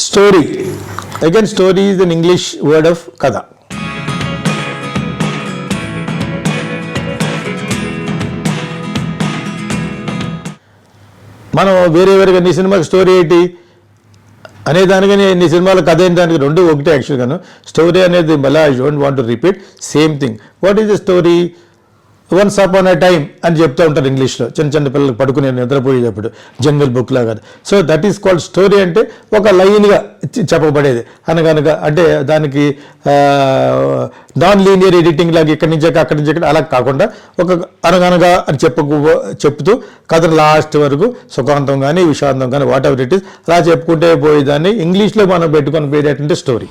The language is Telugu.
Story. Again story is an English word of కథ. మనం వేరేగా నీ సినిమాకి స్టోరీ ఏంటి అనేదానికని నీ సినిమాలో కథ అయిన దానికి రెండు ఒకటే యాక్చువల్గాను. స్టోరీ అనేది మళ్ళీ I don't want to repeat same thing. What is the story? Once upon a time అని చెప్తూ ఉంటారు ఇంగ్లీష్లో చిన్న చిన్న పిల్లలకు పడుకునే నిద్రపోయేటప్పుడు, జంగల్ బుక్ లాగా. So that is called story. అంటే ఒక లైన్గా చెప్పబడేది అనగనగా, అంటే దానికి నాన్ లీనియర్ ఎడిటింగ్ లాగా ఇక్కడి నుంచి అక్కడి నుంచి ఇక్కడ అలా కాకుండా ఒక అనగనగా అని చెప్తూ కథను లాస్ట్ వరకు సుఖాంతం కానీ విషాంతం కానీ వాట్ ఎవర్ ఇట్ ఈస్ అలా చెప్పుకుంటే పోయేదాన్ని ఇంగ్లీష్లో మనం పెట్టుకొని పోయేటంటే స్టోరీ.